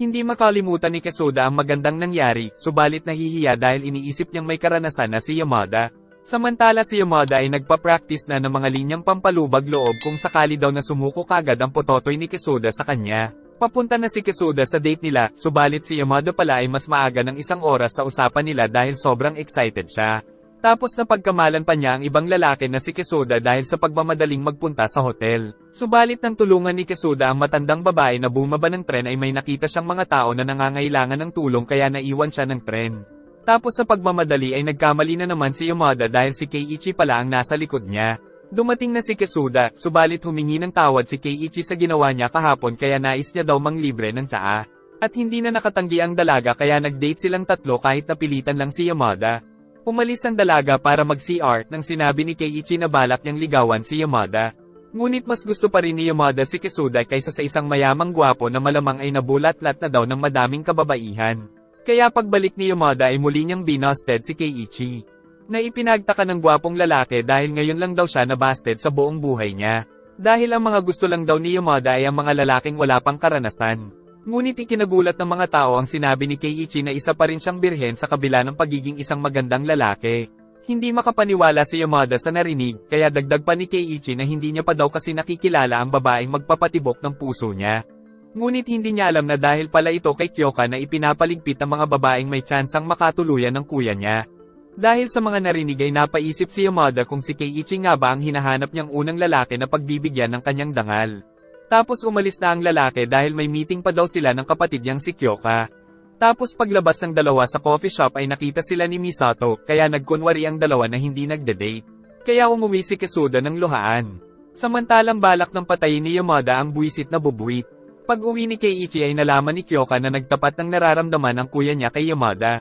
Hindi makalimutan ni Kesuda ang magandang nangyari, subalit nahihiya dahil iniisip niyang may karanasan na si Yamada. Samantala si Yamada ay nagpa-practice na ng mga linyang pampalubag loob kung sakali daw na sumuko kagad ang pototoy ni Kesuda sa kanya. Papunta na si Kesuda sa date nila, subalit si Yamada pala ay mas maaga ng 1 oras sa usapan nila dahil sobrang excited siya. Tapos napagkamalan pa niya ang ibang lalaki na si Kesuda dahil sa pagmamadaling magpunta sa hotel. Subalit nang tulungan ni Kesuda ang matandang babae na bumaba ng tren ay may nakita siyang mga tao na nangangailangan ng tulong kaya naiwan siya ng tren. Tapos sa pagmamadali ay nagkamali na naman si Yamada dahil si Keiichi pala ang nasa likod niya. Dumating na si Kesuda, subalit humingi ng tawad si Keiichi sa ginawa niya kahapon kaya nais niya daw manglibre ng tsaa. At hindi na nakatanggi ang dalaga kaya nag-date silang tatlo kahit napilitan lang si Yamada. Umalis ang dalaga para mag-CR nang sinabi ni Keiichi na balak niyang ligawan si Yamada. Ngunit mas gusto pa rin ni Yamada si Kesuda kaysa sa isang mayamang gwapo na malamang ay nabulat-lat na daw ng madaming kababaihan. Kaya pagbalik ni Yamada ay muli niyang binusted si Keiichi. Na ipinagtaka ng gwapong lalaki dahil ngayon lang daw siya nabusted sa buong buhay niya. Dahil ang mga gusto lang daw ni Yamada ay ang mga lalaking wala pang karanasan. Ngunit ikinagulat ng mga tao ang sinabi ni Keiichi na isa pa rin siyang birhen sa kabila ng pagiging isang magandang lalaki. Hindi makapaniwala si Yamada sa narinig, kaya dagdag pa ni Keiichi na hindi niya pa daw kasi nakikilala ang babaeng magpapatibok ng puso niya. Ngunit hindi niya alam na dahil pala ito kay Kyoka na ipinapaligpit ang mga babaeng may tsansang makatuluyan ng kuya niya. Dahil sa mga narinig ay napaisip si Yamada kung si Keiichi nga ba ang hinahanap niyang unang lalaki na pagbibigyan ng kanyang dangal. Tapos umalis na ang lalaki dahil may meeting pa daw sila ng kapatid niyang si Kyoka. Tapos paglabas ng dalawa sa coffee shop ay nakita sila ni Misato, kaya nagkunwari ang dalawa na hindi nagde-date. Kaya umuwi si Kesuda ng luhaan. Samantalang balak ng patayin ni Yamada ang buwisit na bubuwit. Pag-uwi ni Keiichi ay nalaman ni Kyoka na nagtapat ng nararamdaman ang kuya niya kay Yamada.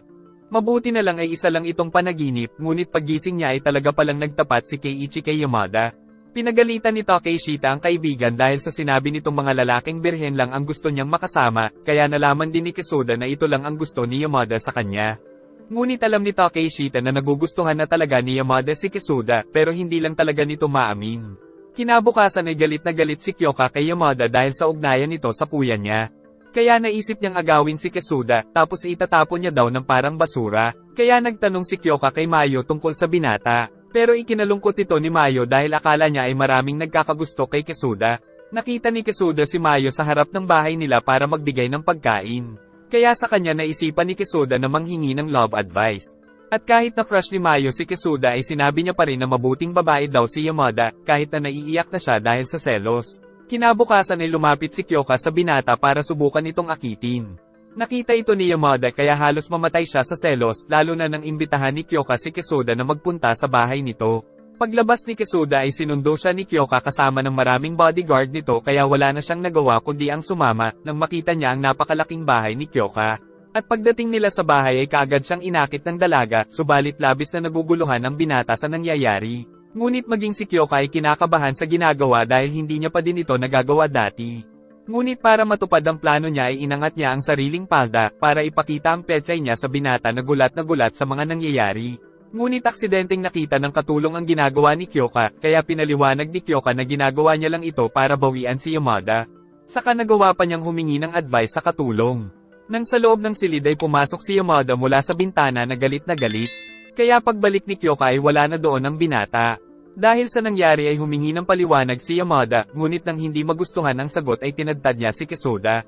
Mabuti na lang ay isa lang itong panaginip, ngunit paggising niya ay talaga palang nagtapat si Keiichi kay Yamada. Pinagalitan ni Takeshita ang kaibigan dahil sa sinabi nitong mga lalaking birhen lang ang gusto niyang makasama, kaya nalaman din ni Kesuda na ito lang ang gusto ni Yamada sa kanya. Ngunit alam ni Takeshita na nagugustuhan na talaga ni Yamada si Kesuda, pero hindi lang talaga nito maamin. Kinabukasan ay galit na galit si Kyoka kay Yamada dahil sa ugnayan nito sa kuya niya. Kaya naisip niyang agawin si Kesuda, tapos itatapon niya daw ng parang basura. Kaya nagtanong si Kyoka kay Mayo tungkol sa binata. Pero ikinalungkot ito ni Mayo dahil akala niya ay maraming nagkakagusto kay Kesuda. Nakita ni Kesuda si Mayo sa harap ng bahay nila para magbigay ng pagkain. Kaya sa kanya naisipan ni Kesuda na manghingi ng love advice. At kahit na crush ni Mayo si Kesuda ay sinabi niya pa rin na mabuting babae daw si Yamada, kahit na naiiyak na siya dahil sa selos. Kinabukasan ay lumapit si Kyoka sa binata para subukan itong akitin. Nakita ito ni Yamada kaya halos mamatay siya sa selos, lalo na nang imbitahan ni Kyoka si Kesuda na magpunta sa bahay nito. Paglabas ni Kesuda ay sinundo siya ni Kyoka kasama ng maraming bodyguard nito kaya wala na siyang nagawa kundi ang sumama, nang makita niya ang napakalaking bahay ni Kyoka. At pagdating nila sa bahay ay kaagad siyang inakit ng dalaga, subalit labis na naguguluhan ang binata sa nangyayari. Ngunit maging si Kyoka ay kinakabahan sa ginagawa dahil hindi niya pa din ito nagagawa dati. Ngunit para matupad ang plano niya ay inangat niya ang sariling palda, para ipakita ang pechay niya sa binata na gulat sa mga nangyayari. Ngunit aksidenteng nakita ng katulong ang ginagawa ni Kyoka, kaya pinaliwanag ni Kyoka na ginagawa niya lang ito para bawian si Yamada. Saka nagawa pa niyang humingi ng advice sa katulong. Nang sa loob ng silid ay pumasok si Yamada mula sa bintana na galit. Kaya pagbalik ni Kyoka ay wala na doon ang binata. Dahil sa nangyari ay humingi ng paliwanag si Yamada, ngunit nang hindi magustuhan ang sagot ay tinadtad niya si Kesuda.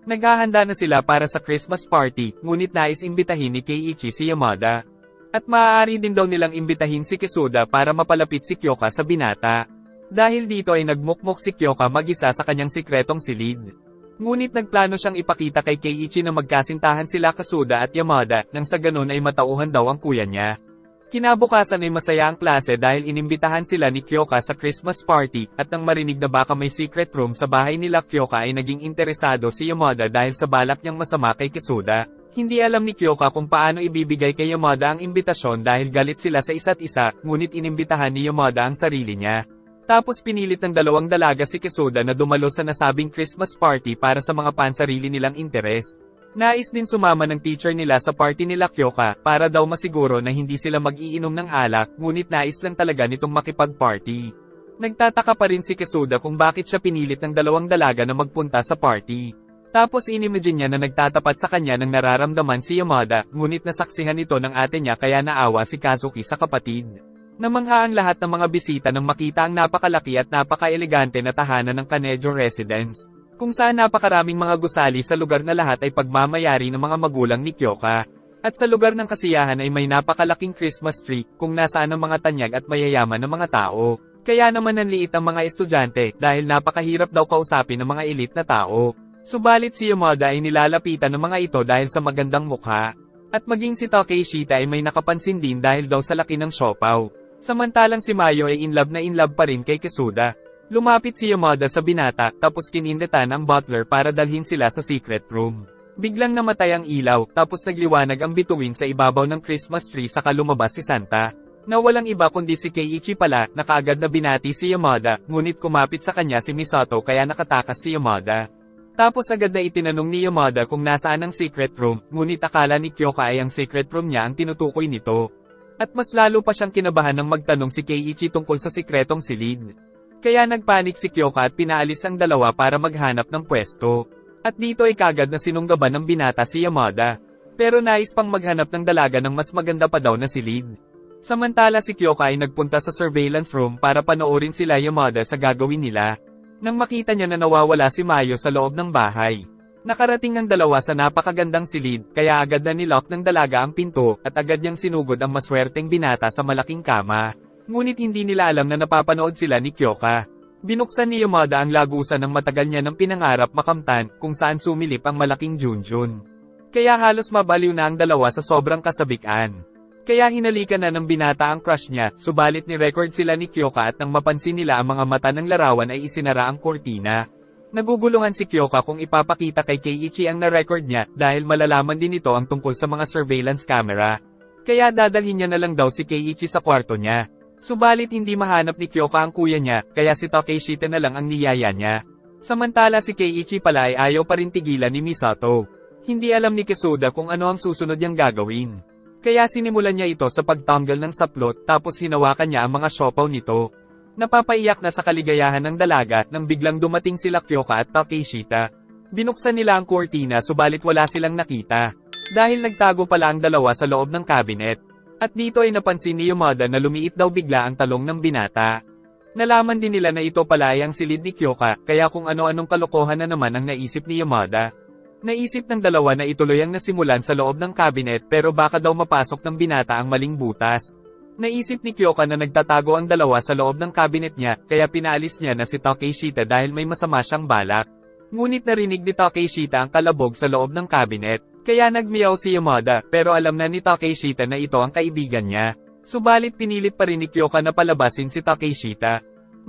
Naghahanda na sila para sa Christmas party, ngunit nais imbitahin ni Keiichi si Yamada. At maaari din daw nilang imbitahin si Kesuda para mapalapit si Kyoka sa binata. Dahil dito ay nagmukmok si Kyoka mag-isa sa kanyang sikretong silid. Ngunit nagplano siyang ipakita kay Keiichi na magkasintahan sila Kesuda at Yamada, nang sa ganun ay matauhan daw ang kuya niya. Kinabukasan ay masaya ang klase dahil inimbitahan sila ni Kyoka sa Christmas party, at nang marinig na baka may secret room sa bahay nila Kyoka ay naging interesado si Yamada dahil sa balak niyang masama kay Kesuda. Hindi alam ni Kyoka kung paano ibibigay kay Yamada ang imbitasyon dahil galit sila sa isa't isa, ngunit inimbitahan ni Yamada ang sarili niya. Tapos pinilit ng dalawang dalaga si Kesuda na dumalo sa nasabing Christmas party para sa mga pansarili nilang interes. Nais din sumama ng teacher nila sa party nila Kyoka, para daw masiguro na hindi sila mag-iinom ng alak, ngunit nais lang talaga nitong makipag-party. Nagtataka pa rin si Kesuda kung bakit siya pinilit ng dalawang dalaga na magpunta sa party. Tapos inimagine niya na nagtatapat sa kanya ng nararamdaman si Yamada, ngunit nasaksihan ito ng ate niya kaya naawa si Kazuki sa kapatid. Namangha ang lahat ng mga bisita nang makita ang napakalaki at napaka-elegante na tahanan ng Kanejo Residence, kung saan napakaraming mga gusali sa lugar na lahat ay pagmamayari ng mga magulang ni Kyoka. At sa lugar ng kasiyahan ay may napakalaking Christmas tree, kung nasaan ang mga tanyag at mayayaman ng mga tao. Kaya naman nanliit ang mga estudyante, dahil napakahirap daw kausapin ng mga elite na tao. Subalit si Yamada ay nilalapitan ng mga ito dahil sa magandang mukha. At maging si Takeshita ay may nakapansin din dahil daw sa laki ng siopaw. Samantalang si Mayo ay in love pa rin kay Kisuda. Lumapit si Yamada sa binata, tapos kinindatan ang butler para dalhin sila sa secret room. Biglang namatay ang ilaw, tapos nagliwanag ang bituin sa ibabaw ng Christmas tree saka lumabas si Santa. Na walang iba kundi si Keiichi pala, na kaagad na binati si Yamada, ngunit kumapit sa kanya si Misato kaya nakatakas si Yamada. Tapos agad na itinanong ni Yamada kung nasaan ang secret room, ngunit akala ni Kyoka ay ang secret room niya ang tinutukoy nito. At mas lalo pa siyang kinabahan nang magtanong si Keiichi tungkol sa sikretong silid. Kaya nagpanik si Kyoka at pinaalis ang dalawa para maghanap ng pwesto. At dito ay kagad na sinunggaban ng binata si Yamada. Pero nais pang maghanap ng dalaga ng mas maganda pa daw na silid. Samantala si Kyoka ay nagpunta sa surveillance room para panoorin sila Yamada sa gagawin nila. Nang makita niya na nawawala si Mayo sa loob ng bahay. Nakarating ang dalawa sa napakagandang silid, kaya agad na nilock ng dalaga ang pinto, at agad niyang sinugod ang maswerteng binata sa malaking kama. Ngunit hindi nila alam na napapanood sila ni Kyoka. Binuksan ni Yamada ang lagusan ng matagal niya ng pinangarap makamtan, kung saan sumilip ang malaking Junjun. Kaya halos mabaliw na ang dalawa sa sobrang kasabikan. Kaya hinalikan na ng binata ang crush niya, subalit ni-record sila ni Kyoka at nang mapansin nila ang mga mata ng larawan ay isinara ang kortina. Naguguluhan si Kyoka kung ipapakita kay Keiichi ang na-record niya, dahil malalaman din ito ang tungkol sa mga surveillance camera. Kaya dadalhin niya na lang daw si Keiichi sa kwarto niya. Subalit hindi mahanap ni Kyoka ang kuya niya, kaya si Takeshita na lang ang niyaya niya. Samantala si Keiichi pala ay ayaw pa rin tigilan ni Misato. Hindi alam ni Kisuda kung ano ang susunod niyang gagawin. Kaya sinimulan niya ito sa pagtanggal ng saplot tapos hinawakan niya ang mga siopaw nito. Napapaiyak na sa kaligayahan ng dalaga nang biglang dumating sila Kyoka at Takeshita. Binuksan nila ang kurtina subalit wala silang nakita. Dahil nagtago pala ang dalawa sa loob ng cabinet. At dito ay napansin ni Yamada na lumiit daw bigla ang talong ng binata. Nalaman din nila na ito pala ay ang silid ni Kyoka, kaya kung ano-anong kalokohan na naman ang naisip ni Yamada. Naisip ng dalawa na ituloy ang nasimulan sa loob ng cabinet pero baka daw mapasok ng binata ang maling butas. Naisip ni Kyoka na nagtatago ang dalawa sa loob ng cabinet niya, kaya pinaalis niya na si Takeshita dahil may masama siyang balak. Ngunit narinig ni Takeshita ang kalabog sa loob ng cabinet, kaya nagmiyaw si Yamada, pero alam na ni Takeshita na ito ang kaibigan niya. Subalit pinilit pa rin ni Kyoka na palabasin si Takeshita.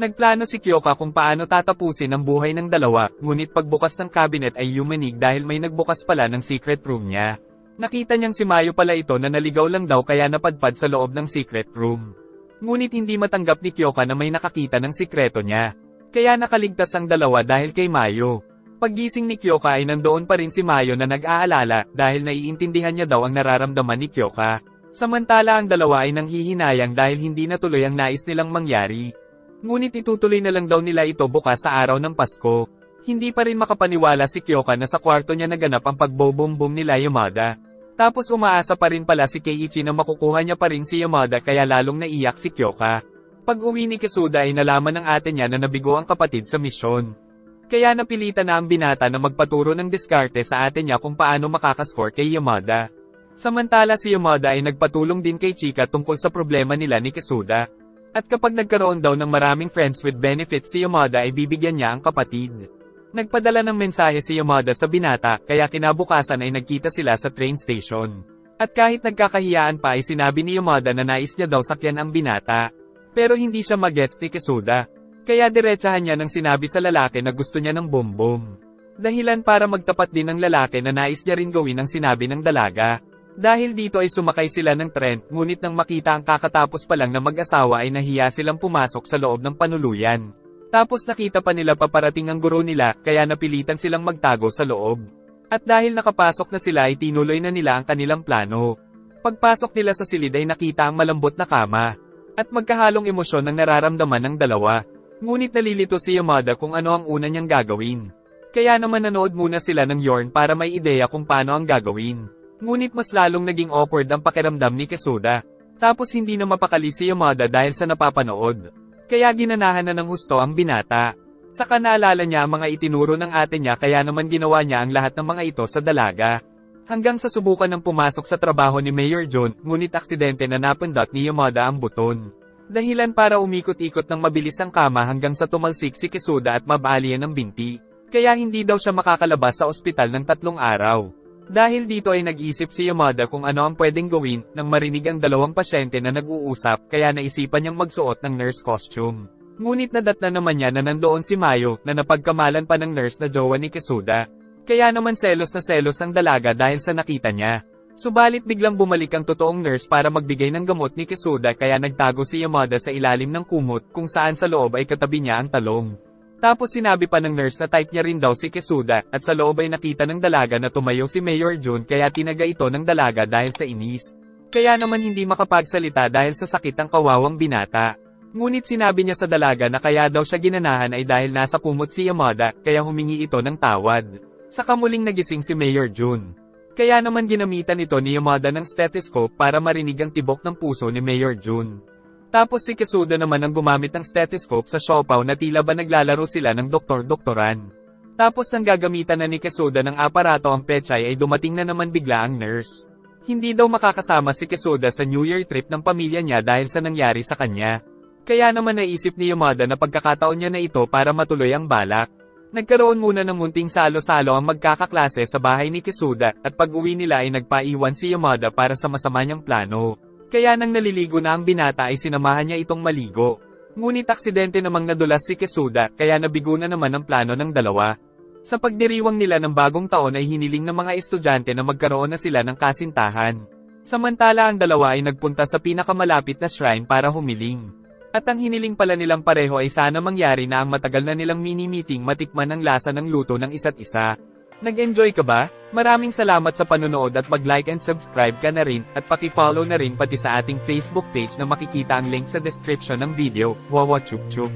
Nagplano si Kyoka kung paano tatapusin ang buhay ng dalawa, ngunit pagbukas ng cabinet ay yumanig dahil may nagbukas pala ng secret room niya. Nakita niyang si Mayo pala ito na naligaw lang daw kaya napadpad sa loob ng secret room. Ngunit hindi matanggap ni Kyoka na may nakakita ng sikreto niya. Kaya nakaligtas ang dalawa dahil kay Mayo. Paggising ni Kyoka ay nandoon pa rin si Mayo na nag-aalala dahil naiintindihan niya daw ang nararamdaman ni Kyoka. Samantala ang dalawa ay nanghihinayang dahil hindi natuloy ang nais nilang mangyari. Ngunit itutuloy na lang daw nila ito bukas sa araw ng Pasko. Hindi pa rin makapaniwala si Kyoka na sa kwarto niya naganap ang pagbobombom nila Yamada. Tapos umaasa pa rin pala si Keiichi na makukuha niya pa rin si Yamada kaya lalong naiyak si Kyoka. Pag-uwi ni Kisuda ay nalaman ng ate niya na nabigo ang kapatid sa misyon. Kaya napilitan na ang binata na magpaturo ng diskarte sa ate niya kung paano makakascore kay Yamada. Samantala si Yamada ay nagpatulong din kay Chika tungkol sa problema nila ni Kisuda. At kapag nagkaroon daw ng maraming friends with benefits si Yamada ay bibigyan niya ang kapatid. Nagpadala ng mensahe si Yamada sa binata kaya kinabukasan ay nagkita sila sa train station. At kahit nagkakahiyaan pa ay sinabi ni Yamada na nais niya daw sakyan ang binata. Pero hindi siya magets ni Kisuda. Kaya diretsahan niya nang sinabi sa lalaki na gusto niya ng bombom. Dahilan para magtapat din ng lalaki na nais niya rin gawin ang sinabi ng dalaga. Dahil dito ay sumakay sila ng tren, ngunit nang makita ang kakatapos pa lang na mag-asawa ay nahiya silang pumasok sa loob ng panuluyan. Tapos nakita pa nila paparating ang guro nila, kaya napilitan silang magtago sa loob. At dahil nakapasok na sila ay tinuloy na nila ang kanilang plano. Pagpasok nila sa silid ay nakita ang malambot na kama. At magkahalong emosyon ang nararamdaman ng dalawa. Ngunit nalilito si Yamada kung ano ang una niyang gagawin. Kaya naman nanood muna sila ng Yorn para may ideya kung paano ang gagawin. Ngunit mas lalong naging awkward ang pakiramdam ni Kesuda. Tapos hindi na mapakali si Yamada dahil sa napapanood. Kaya ginanahan na ng husto ang binata. Saka naalala niya ang mga itinuro ng ate niya kaya naman ginawa niya ang lahat ng mga ito sa dalaga. Hanggang sa subukan ng pumasok sa trabaho ni Mayor Jun, ngunit aksidente na napindot ni Yamada ang buton. Dahilan para umikot-ikot ng mabilis ang kama hanggang sa tumalsik si Kesuda at mabalian ng binti. Kaya hindi daw siya makakalabas sa ospital ng 3 araw. Dahil dito ay nag-isip si Yamada kung ano ang pwedeng gawin nang marinig ang 2 pasyente na nag-uusap kaya naisipan niyang magsuot ng nurse costume. Ngunit nadatna naman niya na nandoon si Mayo na napagkamalan pa ng nurse na jowa ni Kesuda. Kaya naman selos na selos ang dalaga dahil sa nakita niya. Subalit biglang bumalik ang totoong nurse para magbigay ng gamot ni Kesuda kaya nagtago si Yamada sa ilalim ng kumot kung saan sa loob ay katabi niya ang talong. Tapos sinabi pa ng nurse na type niya rin daw si Kesuda at sa loob ay nakita ng dalaga na tumayo si Mayor Jun kaya tinaga ito ng dalaga dahil sa inis. Kaya naman hindi makapagsalita dahil sa sakit ang kawawang binata. Ngunit sinabi niya sa dalaga na kaya daw siya ginanahan ay dahil nasa kumot si Yamada kaya humingi ito ng tawad. Saka muling nagising si Mayor Jun. Kaya naman ginamitan ito ni Yamada ng stethoscope para marinig ang tibok ng puso ni Mayor Jun. Tapos si Kesuda naman ang gumamit ng stethoscope sa siopaw na tila ba naglalaro sila ng doktor-doktoran. Tapos nang gagamitan na ni Kesuda ng aparato ang pechay ay dumating na naman bigla ang nurse. Hindi daw makakasama si Kesuda sa New Year trip ng pamilya niya dahil sa nangyari sa kanya. Kaya naman naisip ni Yamada na pagkakataon niya na ito para matuloy ang balak. Nagkaroon muna ng munting salo-salo ang magkakaklase sa bahay ni Kesuda at pag-uwi nila ay nagpaiwan si Yamada para sa masama niyang plano. Kaya nang naliligo na ang binata ay sinamahan niya itong maligo. Ngunit aksidente namang nadulas si Kesuda kaya nabigo na naman ang plano ng dalawa. Sa pagdiriwang nila ng bagong taon ay hiniling ng mga estudyante na magkaroon na sila ng kasintahan. Samantala ang dalawa ay nagpunta sa pinakamalapit na shrine para humiling. At ang hiniling pala nilang pareho ay sana mangyari na ang matagal na nilang mini-meeting matikman ang lasa ng luto ng isa't isa. Nag-enjoy ka ba? Maraming salamat sa panonood at mag-like and subscribe ka na rin at paki-follow na rin pati sa ating Facebook page na makikita ang link sa description ng video. Wawa chup chup.